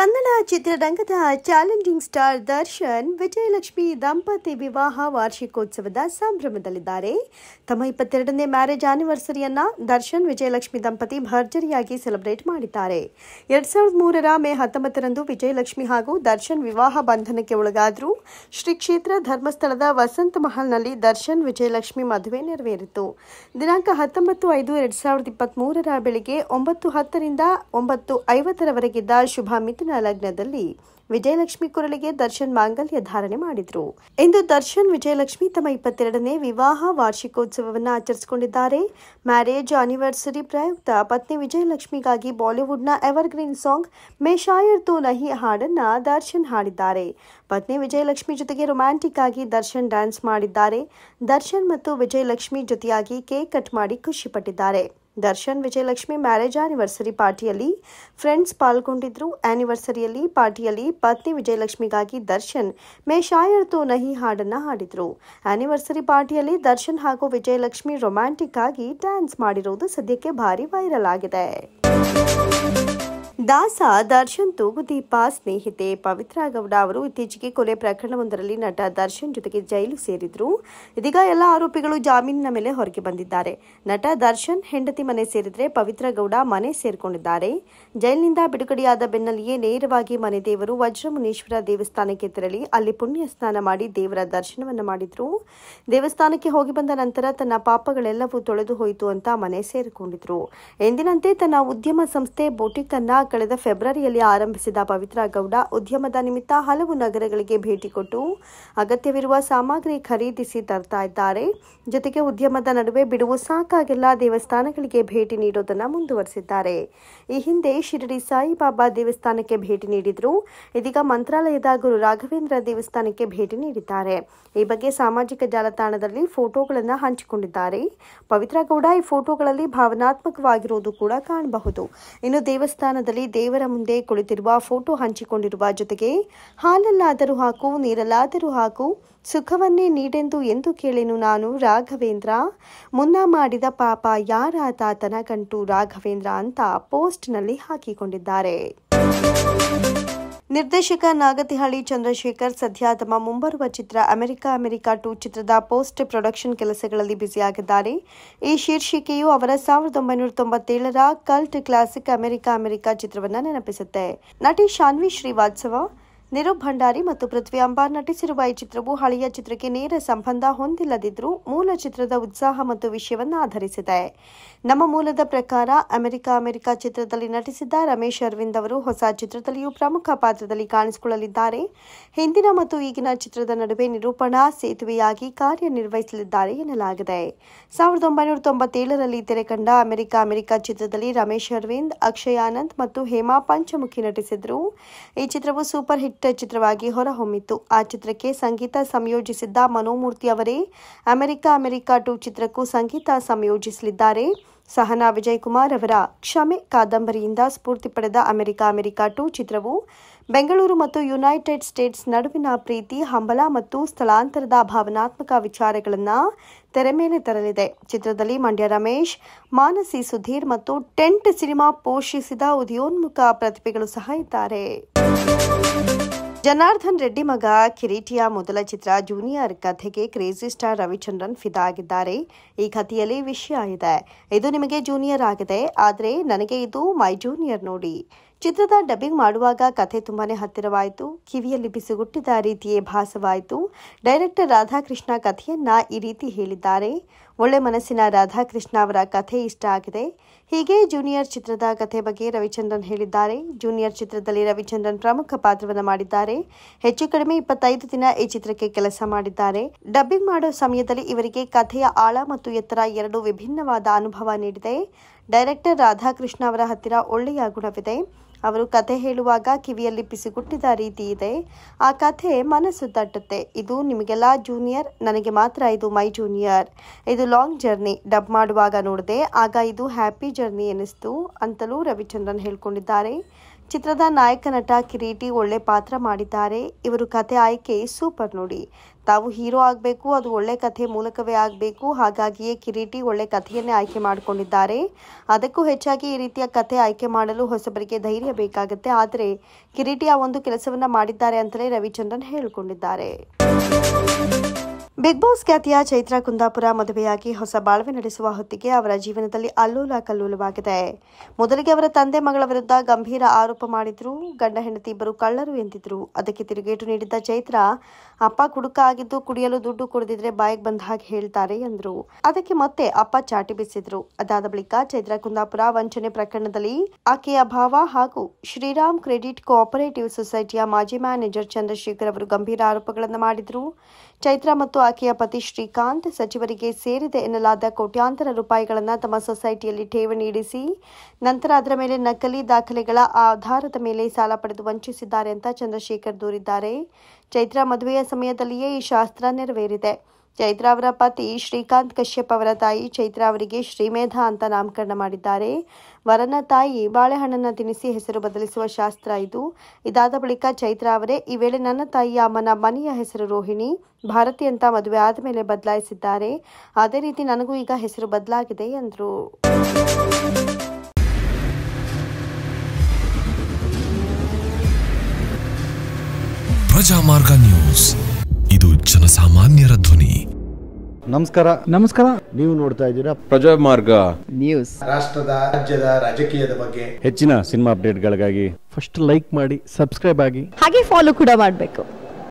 ಕನ್ನಡ ಚಿತ್ರರಂಗದ challenging star Darshan Vijayalakshmi ದಂಪತಿ ವಿವಾಹ ವಾರ್ಷಿಕೋತ್ಸವದ ಸಂಭ್ರಮದಲ್ಲಿದ್ದಾರೆ. ತಮ್ಮ 22ನೇ ಮ್ಯಾರೇಜ್ ಆನಿವರ್ಸರಿಯನ್ನ ದರ್ಶನ್ ವಿಜಯಲಕ್ಷ್ಮಿ ದಂಪತಿ ಭರ್ಜರಿಯಾಗಿ ಸೆಲೆಬ್ರೇಟ್ ಮಾಡಿದ್ದಾರೆ. 2003ರ ಮೇ 19ರಂದು ವಿಜಯಲಕ್ಷ್ಮಿ ಹಾಗೂ ದರ್ಶನ್ ವಿವಾಹ ಬಂಧನಕ್ಕೆ ಒಳಗಾದ್ರು. ಶ್ರೀ ಕ್ಷೇತ್ರ ಧರ್ಮಸ್ಥಳದ ವಸಂತ ಮಹಲ್ನಲ್ಲಿ ದರ್ಶನ್ ವಿಜಯಲಕ್ಷ್ಮಿ ಮದುವೆ ನೆರವೇರಿತು. ದಿನಾಂಕ 19/5/2023ರ ಬೆಳಿಗ್ಗೆ 9:10ರಿಂದ 9:50ರವರೆಗಿದ್ದ ಶುಭ ಮಿಥುನ ಲಗ್ನದಲ್ಲಿ ವಿಜಯಲಕ್ಷ್ಮಿ ಕುರಳಿಗೆ ದರ್ಶನ್ ಮಾಂಗಲ್ಯ ಧಾರಣೆ ಮಾಡಿದ್ರು. ಇಂದು ದರ್ಶನ್ ವಿಜಯಲಕ್ಷ್ಮಿ ತಮ್ಮ 22ನೇ ವಿವಾಹ ವಾರ್ಷಿಕೋತ್ಸವವನ್ನು ಆಚರಿಸಿಕೊಂಡಿದ್ದಾರೆ. ಮ್ಯಾರೇಜ್ ಆನಿವರ್ಸರಿ ಪ್ರಯುಕ್ತ ಪತ್ನಿ ವಿಜಯಲಕ್ಷ್ಮಿಗಾಗಿ ಬಾಲಿವುಡ್ನ ಎವರ್ಗ್ರೀನ್ ಸಾಂಗ್ ಮೇ ಶಾಯರ್ ತೋ ನಹಿ ಹಾಡನ್ನ ದರ್ಶನ್ ಹಾಡಿದ್ದಾರೆ. ಪತ್ನಿ ವಿಜಯಲಕ್ಷ್ಮಿ ಜೊತೆಗೆ ರೊಮ್ಯಾಂಟಿಕ್ ಆಗಿ ದರ್ಶನ್ ಡ್ಯಾನ್ಸ್ ಮಾಡಿದ್ದಾರೆ. ದರ್ಶನ್ ಮತ್ತು ವಿಜಯಲಕ್ಷ್ಮಿ ಜೊತೆಯಾಗಿ ಕೇಕ್ ಕಟ್ ಮಾಡಿ ಖುಷಿ ಪಟ್ಟಿದ್ದಾರೆ. ದರ್ಶನ್ ವಿಜಯಲಕ್ಷ್ಮಿ ಮ್ಯಾರೇಜ್ ಆನಿವರ್ಸರಿ ಪಾರ್ಟಿಯಲ್ಲಿ ಫ್ರೆಂಡ್ಸ್ ಪಾಲ್ಗೊಂಡಿದ್ರು. ಆನಿವರ್ಸರಿಯಲ್ಲಿ ಪಾರ್ಟಿಯಲ್ಲಿ ಪತ್ನಿ ವಿಜಯಲಕ್ಷ್ಮಿಗಾಗಿ ದರ್ಶನ್ ಮೇ ಶಾಯರ್ ತೋ ನಹಿ ಹಾಡನ್ನ ಹಾಡಿದ್ರು. ಆನಿವರ್ಸರಿ ಪಾರ್ಟಿಯಲ್ಲಿ ದರ್ಶನ್ ಹಾಗೂ ವಿಜಯಲಕ್ಷ್ಮಿ ರೊಮ್ಯಾಂಟಿಕ್ ಆಗಿ ಡ್ಯಾನ್ಸ್ ಮಾಡಿರುವುದು ಸದ್ಯಕ್ಕೆ ಭಾರಿ ವೈರಲ್ ಆಗಿದೆ. ದಾಸ ದರ್ಶನ್ ತೂಗುದೀಪ ಸ್ನೇಹಿತೆ ಪವಿತ್ರ ಗೌಡ ಅವರು ಇತ್ತೀಚೆಗೆ ಕೊಲೆ ಪ್ರಕರಣವೊಂದರಲ್ಲಿ ನಟ ದರ್ಶನ್ ಜೊತೆಗೆ ಜೈಲು ಸೇರಿದ್ರು. ಇದೀಗ ಎಲ್ಲ ಆರೋಪಿಗಳು ಜಾಮೀನಿನ ಮೇಲೆ ಹೊರಗೆ ಬಂದಿದ್ದಾರೆ. ನಟ ದರ್ಶನ್ ಹೆಂಡತಿ ಮನೆ ಸೇರಿದ್ರೆ ಪವಿತ್ರ ಗೌಡ ಮನೆ ಸೇರಿಕೊಂಡಿದ್ದಾರೆ. ಜೈಲಿನಿಂದ ಬಿಡುಗಡೆಯಾದ ಬೆನ್ನಲ್ಲಿಯೇ ನೇರವಾಗಿ ಮನೆ ದೇವರು ವಜ್ರಮುನೀಶ್ವರ ದೇವಸ್ಥಾನಕ್ಕೆ ತೆರಳಿ ಅಲ್ಲಿ ಪುಣ್ಯ ಸ್ನಾನ ಮಾಡಿ ದೇವರ ದರ್ಶನವನ್ನ ಮಾಡಿದ್ರು. ದೇವಸ್ಥಾನಕ್ಕೆ ಹೋಗಿ ಬಂದ ನಂತರ ತನ್ನ ಪಾಪಗಳೆಲ್ಲವೂ ತೊಳೆದು ಹೋಯಿತು ಅಂತ ಮನೆ ಸೇರಿಕೊಂಡಿದ್ರು. ಎಂದಿನಂತೆ ತನ್ನ ಉದ್ಯಮ ಸಂಸ್ಥೆ ಬೊಟಿಕ್ ಅನ್ನ ಕಳೆದ ಫೆಬ್ರವರಿಯಲ್ಲಿ ಆರಂಭಿಸಿದ ಪವಿತ್ರ ಗೌಡ ಉದ್ಯಮದ ನಿಮಿತ್ತ ಹಲವು ನಗರಗಳಿಗೆ ಭೇಟಿ ಕೊಟ್ಟು ಅಗತ್ಯವಿರುವ ಸಾಮಗ್ರಿ ಖರೀದಿಸಿ ತರ್ತಾ ಇದ್ದಾರೆ. ಜೊತೆಗೆ ಉದ್ಯಮದ ನಡುವೆ ಬಿಡುವು ಸಾಕಾಗೆಲ್ಲ ದೇವಸ್ಥಾನಗಳಿಗೆ ಭೇಟಿ ನೀಡೋದನ್ನ ಮುಂದುವರೆಸಿದ್ದಾರೆ. ಈ ಹಿಂದೆ ಶಿರಡಿ ಸಾಯಿಬಾಬಾ ದೇವಸ್ಥಾನಕ್ಕೆ ಭೇಟಿ ನೀಡಿದ್ರು. ಇದೀಗ ಮಂತ್ರಾಲಯದ ಗುರು ರಾಘವೇಂದ್ರ ದೇವಸ್ಥಾನಕ್ಕೆ ಭೇಟಿ ನೀಡಿದ್ದಾರೆ. ಈ ಬಗ್ಗೆ ಸಾಮಾಜಿಕ ಜಾಲತಾಣದಲ್ಲಿ ಫೋಟೋಗಳನ್ನು ಹಂಚಿಕೊಂಡಿದ್ದಾರೆ. ಪವಿತ್ರ ಗೌಡ ಈ ಫೋಟೋಗಳಲ್ಲಿ ಭಾವನಾತ್ಮಕವಾಗಿರುವುದು ಕೂಡ ಕಾಣಬಹುದು. ಇನ್ನು ದೇವಸ್ಥಾನದಲ್ಲಿ ದೇವರ ಮುಂದೆ ಕುಳಿತಿರುವ ಫೋಟೋ ಹಂಚಿಕೊಂಡಿರುವ ಜೊತೆಗೆ ಹಾಲಲ್ಲಾದರೂ ಹಾಕು ನೀರಲ್ಲಾದರೂ ಹಾಕು ಸುಖವನ್ನೇ ನೀಡೆಂದು ಎಂದು ಕೇಳೆನು ನಾನು ರಾಘವೇಂದ್ರ ಮುನ್ನ ಮಾಡಿದ ಪಾಪ ಯಾರಾತ ತನಗಂಟು ರಾಘವೇಂದ್ರ ಅಂತ ಪೋಸ್ಟ್ನಲ್ಲಿ ಹಾಕಿಕೊಂಡಿದ್ದಾರೆ. ನಿರ್ದೇಶಕ ನಾಗತಿಹಳ್ಳಿ ಚಂದ್ರಶೇಖರ್ ಸದ್ಯ ತಮ್ಮ ಮುಂಬರುವ ಚಿತ್ರ ಅಮೆರಿಕಾ 2 ಚಿತ್ರದ ಪೋಸ್ಟ್ ಪ್ರೊಡಕ್ಷನ್ ಕೆಲಸಗಳಲ್ಲಿ ಬ್ಯುಸಿಯಾಗಿದ್ದಾರೆ. ಈ ಶೀರ್ಷಿಕೆಯು ಅವರ 1997ರ ಕಲ್ಟ್ ಕ್ಲಾಸಿಕ್ ಅಮೆರಿಕಾ ಚಿತ್ರವನ್ನು ನೆನಪಿಸುತ್ತೆ. ನಟಿ ಶಾನ್ವಿ ಶ್ರೀವಾತ್ಸವ, ನಿರೂಪ್ ಭಂಡಾರಿ ಮತ್ತು ಪೃಥ್ವಿ ಅಂಬಾರ್ ನಟಿಸಿರುವ ಈ ಚಿತ್ರವು ಹಳೆಯ ಚಿತ್ರಕ್ಕೆ ನೇರ ಸಂಬಂಧ ಹೊಂದಿಲ್ಲದಿದ್ರೂ ಮೂಲ ಚಿತ್ರದ ಉತ್ಸಾಹ ಮತ್ತು ವಿಷಯವನ್ನು ಆಧರಿಸಿದೆ. ನಮ್ಮ ಮೂಲದ ಪ್ರಕಾರ ಅಮೆರಿಕಾ ಚಿತ್ರದಲ್ಲಿ ನಟಿಸಿದ್ದ ರಮೇಶ್ ಅರವಿಂದ್ ಅವರು ಹೊಸ ಚಿತ್ರದಲ್ಲಿಯೂ ಪ್ರಮುಖ ಪಾತ್ರದಲ್ಲಿ ಕಾಣಿಸಿಕೊಳ್ಳಲಿದ್ದಾರೆ. ಹಿಂದಿನ ಮತ್ತು ಈಗಿನ ಚಿತ್ರದ ನಡುವೆ ನಿರೂಪಣಾ ಸೇತುವೆಯಾಗಿ ಕಾರ್ಯನಿರ್ವಹಿಸಲಿದ್ದಾರೆ ಎನ್ನಲಾಗಿದೆ. 1997ರಲ್ಲಿ ತೆರೆ ಕಂಡ ಅಮೆರಿಕಾ ಚಿತ್ರದಲ್ಲಿ ರಮೇಶ್ ಅರವಿಂದ್, ಅಕ್ಷಯ್ ಆನಂದ್ ಮತ್ತು ಹೇಮಾ ಪಂಚಮುಖಿ ನಟಿಸಿದ್ರು. ಈ ಚಿತ್ರವು ಸೂಪರ್ ಹಿಟ್ ಚಿತ್ರವಾಗಿ ಹೊರಹೊಮ್ಮಿತು. ಆ ಚಿತ್ರಕ್ಕೆ ಸಂಗೀತ ಸಂಯೋಜಿಸಿದ್ದ ಮನೋಮೂರ್ತಿ ಅವರೇ ಅಮೆರಿಕಾ 2 ಚಿತ್ರಕ್ಕೂ ಸಂಗೀತ ಸಂಯೋಜಿಸಲಿದ್ದಾರೆ. ಸಹನಾ ವಿಜಯ್ ಕುಮಾರ್ ಅವರ ಕ್ಷಮೆ ಕಾದಂಬರಿಯಿಂದ ಸ್ಫೂರ್ತಿ ಪಡೆದ ಅಮೆರಿಕಾ 2 ಚಿತ್ರವು ಬೆಂಗಳೂರು ಮತ್ತು ಯುನೈಟೆಡ್ ಸ್ಟೇಟ್ಸ್ ನಡುವಿನ ಪ್ರೀತಿ, ಹಂಬಲ ಮತ್ತು ಸ್ಥಳಾಂತರದ ಭಾವನಾತ್ಮಕ ವಿಚಾರಗಳನ್ನು ತೆರೆ ಮೇಲೆ ತರಲಿದೆ. ಚಿತ್ರದಲ್ಲಿ ಮಂಡ್ಯ ರಮೇಶ್, ಮಾನಸಿ ಸುಧೀರ್ ಮತ್ತು ಟೆಂಟ್ ಸಿನಿಮಾ ಪೋಷಿಸಿದ ಉದಯೋನ್ಮುಖ ಪ್ರತಿಭೆಗಳು ಸಹ ಇದ್ದಾರೆ. ಜನಾರ್ದನ್ ರೆಡ್ಡಿ ಮಗ ಕಿರೀಟಿಯ ಮೊದಲ ಚಿತ್ರ ಜೂನಿಯರ್ ಕಥೆಗೆ ಕ್ರೇಜಿ ಸ್ಟಾರ್ ರವಿಚಂದ್ರನ್ ಫಿದಾ ಆಗಿದ್ದಾರೆ. ಈ ಕಥೆಯಲ್ಲಿ ವಿಷಯ ಇದೆ. ಇದು ನಿಮಗೆ ಜೂನಿಯರ್ ಆಗಿದೆ, ಆದರೆ ನನಗೆ ಇದು ಮೈ ಜೂನಿಯರ್ ನೋಡಿ. ಚಿತ್ರದ ಡಬ್ಬಿಂಗ್ ಮಾಡುವಾಗ ಕಥೆ ತುಂಬಾನೇ ಹತ್ತಿರವಾಯಿತು. ಕಿವಿಯಲ್ಲಿ ಬಿಸುಗುಟ್ಟಿದ ರೀತಿಯೇ ಭಾಸವಾಯಿತು. ಡೈರೆಕ್ಟರ್ ರಾಧಾಕೃಷ್ಣ ಕಥೆಯನ್ನ ಈ ರೀತಿ ಹೇಳಿದ್ದಾರೆ. ಒಳ್ಳೆ ಮನಸ್ಸಿನ ರಾಧಾಕೃಷ್ಣ ಅವರ ಕಥೆ ಇಷ್ಟ ಆಗಿದೆ. ಹೀಗೆ ಜೂನಿಯರ್ ಚಿತ್ರದ ಕಥೆ ಬಗ್ಗೆ ರವಿಚಂದ್ರನ್ ಹೇಳಿದ್ದಾರೆ. ಜೂನಿಯರ್ ಚಿತ್ರದಲ್ಲಿ ರವಿಚಂದ್ರನ್ ಪ್ರಮುಖ ಪಾತ್ರವನ್ನು ಮಾಡಿದ್ದಾರೆ. ಹೆಚ್ಚು ಕಡಿಮೆ 25 ದಿನ ಈ ಚಿತ್ರಕ್ಕೆ ಕೆಲಸ ಮಾಡಿದ್ದಾರೆ. ಡಬ್ಬಿಂಗ್ ಮಾಡೋ ಸಮಯದಲ್ಲಿ ಇವರಿಗೆ ಕಥೆಯ ಆಳ ಮತ್ತು ಎತ್ತರ ಎರಡು ವಿಭಿನ್ನವಾದ ಅನುಭವ ನೀಡಿದೆ. ಡೈರೆಕ್ಟರ್ ರಾಧಾಕೃಷ್ಣ ಅವರ ಹತ್ತಿರ ಒಳ್ಳೆಯ ಗುಣವಿದೆ. ಅವರು ಕಥೆ ಹೇಳುವಾಗ ಕಿವಿಯಲ್ಲಿ ಪಿಸುಗುಟ್ಟಿದ ರೀತಿ ಇದೆ. ಆ ಕಥೆ ಮನಸ್ಸು ತಟ್ಟುತ್ತೆ. ಇದು ನಿಮಗೆಲ್ಲ ಜೂನಿಯರ್, ನನಗೆ ಮಾತ್ರ ಇದು ಮೈ ಜೂನಿಯರ್. ಇದು ಲಾಂಗ್ ಜರ್ನಿ. ಡಬ್ ಮಾಡುವಾಗ ನೋಡಿದೆ, ಆಗ ಇದು ಹ್ಯಾಪಿ ಜರ್ನಿ ಎನಿಸ್ತು ಅಂತಲೂ ರವಿಚಂದ್ರನ್ ಹೇಳ್ಕೊಂಡಿದ್ದಾರೆ. ಚಿತ್ರದ ನಾಯಕ ನಟ ಕಿರೀಟಿ ಒಳ್ಳೆ ಪಾತ್ರ ಮಾಡಿದ್ದಾರೆ. ಇವರು ಕಥೆ ಆಯ್ಕೆ ಸೂಪರ್ ನೋಡಿ. ತಾವು ಹೀರೋ ಆಗಬೇಕು, ಅದು ಒಳ್ಳೆ ಕಥೆ ಮೂಲಕವೇ ಆಗಬೇಕು. ಹಾಗಾಗಿಯೇ ಕಿರೀಟಿ ಒಳ್ಳೆ ಕಥೆಯನ್ನೇ ಆಯ್ಕೆ ಮಾಡಿಕೊಂಡಿದ್ದಾರೆ. ಅದಕ್ಕೂ ಹೆಚ್ಚಾಗಿ ಈ ರೀತಿಯ ಕಥೆ ಆಯ್ಕೆ ಮಾಡಲು ಹೊಸಬರಿಗೆ ಧೈರ್ಯ ಬೇಕಾಗುತ್ತೆ. ಆದರೆ ಕಿರೀಟಿ ಆ ಒಂದು ಕೆಲಸವನ್ನ ಮಾಡಿದ್ದಾರೆ ಅಂತಲೇ ರವಿಚಂದ್ರನ್ ಹೇಳಿಕೊಂಡಿದ್ದಾರೆ. ಬಿಗ್ ಬಾಸ್ ಖ್ಯಾತಿಯ ಚೈತ್ರ ಕುಂದಾಪುರ ಮದುವೆಯಾಗಿ ಹೊಸ ಬಾಳ್ವೆ ನಡೆಸುವ ಹೊತ್ತಿಗೆ ಅವರ ಜೀವನದಲ್ಲಿ ಅಲ್ಲೋಲ ಕಲ್ಲೋಲವಾಗಿದೆ. ಮೊದಲಿಗೆ ಅವರ ತಂದೆ ಮಗಳ ವಿರುದ್ಧ ಗಂಭೀರ ಆರೋಪ ಮಾಡಿದ್ರು. ಗಂಡ ಹೆಂಡತಿ ಇಬ್ಬರು ಕಳ್ಳರು ಎಂದಿದ್ರು. ಅದಕ್ಕೆ ತಿರುಗೇಟು ನೀಡಿದ್ದ ಚೈತ್ರ, ಅಪ್ಪ ಕುಡುಕ ಆಗಿದ್ದು ಕುಡಿಯಲು ದುಡ್ಡು ಕೊಡದಿದ್ರೆ ಬಾಯಿಗೆ ಬಂದ ಹಾಗೆ ಹೇಳ್ತಾರೆ ಎಂದ್ರು. ಅದಕ್ಕೆ ಮತ್ತೆ ಅಪ್ಪ ಚಾಟಿ ಬೀಸಿದ್ರು. ಅದಾದ ಬಳಿಕ ಚೈತ್ರ ಕುಂದಾಪುರ ವಂಚನೆ ಪ್ರಕರಣದಲ್ಲಿ ಆಕೆಯ ಭಾವ ಹಾಗೂ ಶ್ರೀರಾಮ್ ಕ್ರೆಡಿಟ್ ಕೋಆಪರೇಟಿವ್ ಸೊಸೈಟಿಯ ಮಾಜಿ ಮ್ಯಾನೇಜರ್ ಚಂದ್ರಶೇಖರ್ ಅವರು ಗಂಭೀರ ಆರೋಪಗಳನ್ನು ಮಾಡಿದ್ರು. ಚೈತ್ರ ಮತ್ತು ಆಕೆಯ ಪತಿ ಶ್ರೀಕಾಂತ್ ಸಚಿವರಿಗೆ ಸೇರಿದೆ ಎನ್ನಲಾದ ಕೋಟ್ಯಾಂತರ ರೂಪಾಯಿಗಳನ್ನು ತಮ್ಮ ಸೊಸೈಟಿಯಲ್ಲಿ ಠೇವಣಿ ಇಡಿಸಿ ನಂತರ ಅದರ ಮೇಲೆ ನಕಲಿ ದಾಖಲೆಗಳ ಆಧಾರದ ಮೇಲೆ ಸಾಲ ಪಡೆದು ವಂಚಿಸಿದ್ದಾರೆ ಅಂತ ಚಂದ್ರಶೇಖರ್ ದೂರಿದ್ದಾರೆ. ಚೈತ್ರ ಮದುವೆಯ ಸಮಯದಲ್ಲಿಯೇ ಈ ಶಾಸ್ತ್ರ ನೆರವೇರಿದೆ. ಚೈತ್ರ ಅವರ ಪತಿ ಶ್ರೀಕಾಂತ್ ಕಶ್ಯಪ್ ಅವರ ತಾಯಿ ಚೈತ್ರ ಅವರಿಗೆ ಶ್ರೀಮೇಧ ಅಂತ ನಾಮಕರಣ ಮಾಡಿದ್ದಾರೆ. ವರನ ತಾಯಿ ಬಾಳೆಹಣ್ಣನ್ನು ತಿನ್ನಿಸಿ ಹೆಸರು ಬದಲಿಸುವ ಶಾಸ್ತ್ರ ಇದು. ಇದಾದ ಬಳಿಕ ಚೈತ್ರ ಅವರೇ ಈ ವೇಳೆ ನನ್ನ ತಾಯಿಯ ಅಮ್ಮನ ಮನೆಯ ಹೆಸರು ರೋಹಿಣಿ ಭಾರತಿ ಅಂತ ಮದುವೆ ಆದ ಮೇಲೆ ಬದಲಾಯಿಸಿದ್ದಾರೆ. ಅದೇ ರೀತಿ ನನಗೂ ಈಗ ಹೆಸರು ಬದಲಾಗಿದೆ ಎಂದರು. ಪ್ರಜಾಮಾರ್ಗ ನ್ಯೂಸ್, ಇದು ಜನಸಾಮಾನ್ಯರ ಧ್ವನಿ. ನಮಸ್ಕಾರ. ನೀವು ನೋಡ್ತಾ ಇದ್ದೀರಾ ಪ್ರಜಾಮಾರ್ಗ ನ್ಯೂಸ್. ರಾಷ್ಟ್ರದ ರಾಜ್ಯದ ರಾಜಕೀಯದ ಬಗ್ಗೆ ಹೆಚ್ಚಿನ ಸಿನಿಮಾ ಅಪ್ಡೇಟ್ಗಳಿಗಾಗಿ ಫಸ್ಟ್ ಲೈಕ್ ಮಾಡಿ, ಸಬ್ಸ್ಕ್ರೈಬ್ ಆಗಿ, ಹಾಗೆ ಫಾಲೋ ಕೂಡ ಮಾಡಬೇಕು.